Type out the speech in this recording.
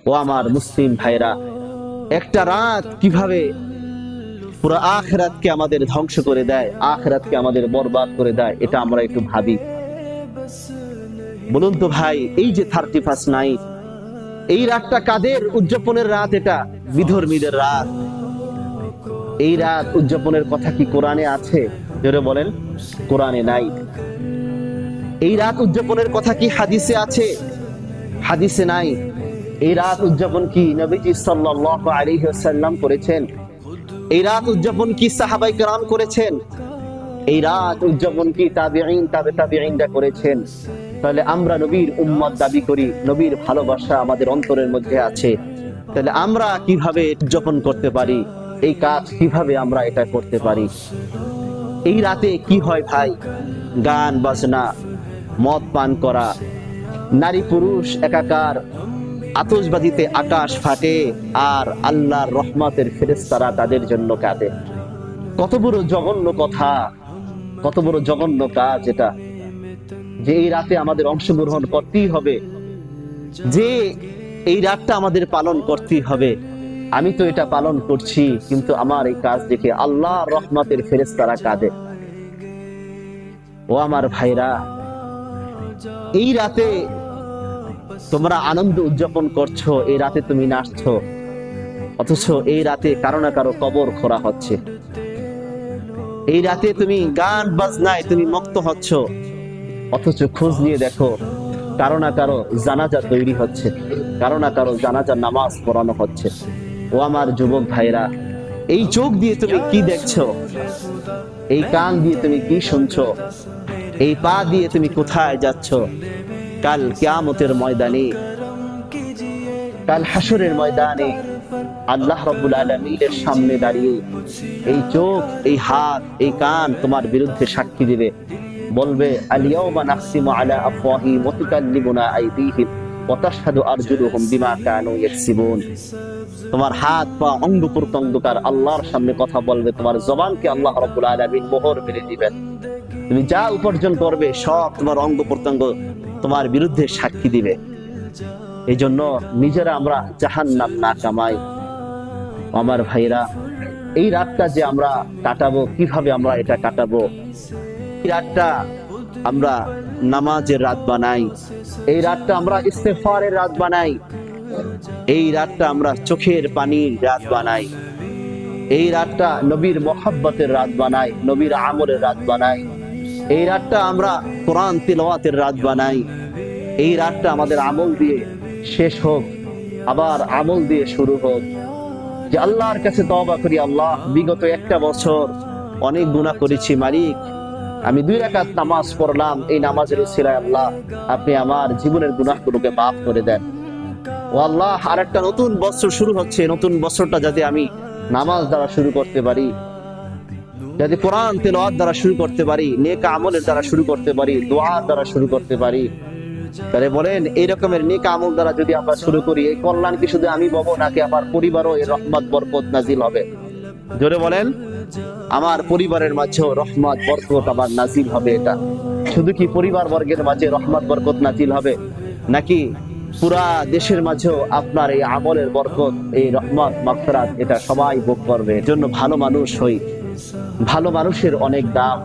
ও আমার মুসলিম ভাইরা, একটা রাত কিভাবে পুরো আখিরাতকে আমাদের ধ্বংস করে দেয়, আখিরাতকে আমাদের বরবাদ করে দেয়, এটা আমরা একটু ভাবি। বলুন তো ভাই, এই যে 31 নাইট, এই রাতটা কাদের উদযাপনের রাত? এটা বিধর্মীদের রাত। এই রাত উদযাপনের কথা কি কোরআনে আছে? জোরে বলেন, কোরআনে নাই। এই রাত উদযাপনের কথা কি হাদিসে আছে? হাদিসে নাই। এই রাত উদযাপন কি নবীজি সাল্লাল্লাহু আলাইহি ওয়াসাল্লাম করেছেন? এই রাত উদযাপন কি সাহাবায়ে কেরাম করেছেন? এই রাত উদযাপন কি তাবিঈন, তাবে তাবিঈনরা করেছেন? তাহলে আমরা নবীর উম্মত দাবি করি, নবীর ভালোবাসা আমাদের অন্তরের মধ্যে আছে, তাহলে আমরা কিভাবে উদযাপন করতে পারি? এই কাজ কিভাবে আমরা এটা করতে পারি? এই রাতে কি হয় ভাই? গান বাজনা, মদ পান করা, নারী পুরুষ একাকার, আতশবাজিতে আকাশ ফাটে, আর আল্লাহর রহমতের ফেরেশতারা তাদের জন্য কাঁদে। কত বড় জঘন্য কথা, কত বড় জঘন্য কাজ এটা, যে এই রাতে আমাদের অংশগ্রহণ করতেই হবে, যে এই রাতটা আমাদের পালন করতেই হবে। আমি তো এটা পালন করছি, কিন্তু আমার এই কাজ দেখে আল্লাহর রহমতের ফেরেশতারা কাঁদে। ও আমার ভাইরা, এই রাতে তোমরা আনন্দ উদযাপন করছো, এই রাতে তুমি নাচছো, অথচ এই রাতে কারো না কারো কবর খোঁড়া হচ্ছে। এই রাতে তুমি গান বাজনায় তুমি মুক্ত হচ্ছ, অথচ খোঁজ নিয়ে দেখো কারো না কারো জানাজা তৈরি হচ্ছে, কারো না কারো জানাজা নামাজ পড়ানো হচ্ছে। ও আমার যুবক ভাইরা, এই চোখ দিয়ে তুমি কি দেখছো? এই কান দিয়ে তুমি কি শুনছো? এই পা দিয়ে তুমি কোথায় যাচ্ছ? কাল কিয়ামতের ময়দানে, কাল হাসরের ময়দানে আল্লাহ রাব্বুল আলামিনের সামনে দাঁড়িয়ে এই চোখ, এই হাত, এই কান তোমার বিরুদ্ধে সাক্ষী দিবে। বলবে, আল-ইয়াওমা নাখতিমু আলা আফওয়াহিহিম ওয়া তুকাল্লিমুনা আইদিহিম ওয়া তাশহাদু আরজুলুহুম বিমা কানু ইয়াকসিবুন। তোমার হাত পা অঙ্গ প্রত্যঙ্গকার আল্লাহর সামনে কথা বলবে, তোমার জবানকে আল্লাহ রাব্বুল আলামিন মোহর মেরে দিবেন। তুমি যা উপার্জন করবে সব তোমার অঙ্গ প্রত্যঙ্গ তোমার বিরুদ্ধে সাক্ষী দিবে। এই জন্য নিজেরা আমরা জাহান্নাম না কামাই। আমার ভাইরা, এই রাতটা যে আমরা কাটাবো, কিভাবে আমরা এটা কাটাবো? এই রাতটা আমরা নামাজের রাত বানাই, এই রাতটা আমরা ইস্তেগফারের রাত বানাই, এই রাতটা আমরা চোখের পানির রাত বানাই, এই রাতটা নবীর মহব্বতের রাত বানাই, নবীর আমলের রাত বানাই, এই রাতটা আমরা কোরআন তিলাওয়াতের রাত বানাই। এই রাতটা আমাদের আমল দিয়ে শেষ হোক, আবার আমল দিয়ে শুরু হোক। যে আল্লাহর কাছে তওবা করি, আল্লাহ বিগত একটা বছর অনেক গুনাহ করেছি মালিক, আমি 2 রাকাত নামাজ পড়লাম, এই নামাজের উসিলায় আল্লাহ আপনি আমার জীবনের গুনাহগুলোকে মাফ করে দেন। ও আল্লাহ, আর একটা নতুন বছর শুরু হচ্ছে, নতুন বছরটা যাতে আমি নামাজ দ্বারা শুরু করতে পারি, যাতে কোরআন তেলাওয়াত দ্বারা শুরু করতে পারি, নেক আমলের দ্বারা শুরু করতে পারি, দোয়ার দ্বারা শুরু করতে পারি। তাহলে বলেন, এই রকমের নেক আমল দ্বারা যদি আমরা শুরু করি, এই কল্যাণ কি শুধু আমি পাবো, নাকি আমার পরিবারও এই রহমত বরকত নাজিল হবে? জোরে বলেন, আমার পরিবারের মাঝেও রহমত বরকত আবার নাজিল হবে। এটা শুধু কি পরিবার বর্গের মাঝে রহমত বরকত নাজিল হবে, নাকি পুরা দেশের মাঝেও আপনার এই আমলের বরকত, এই রহমত মাগফিরাত এটা সবাই ভোগ করবে? এর জন্য ভালো মানুষ হই, ভালো মানুষের অনেক দাম।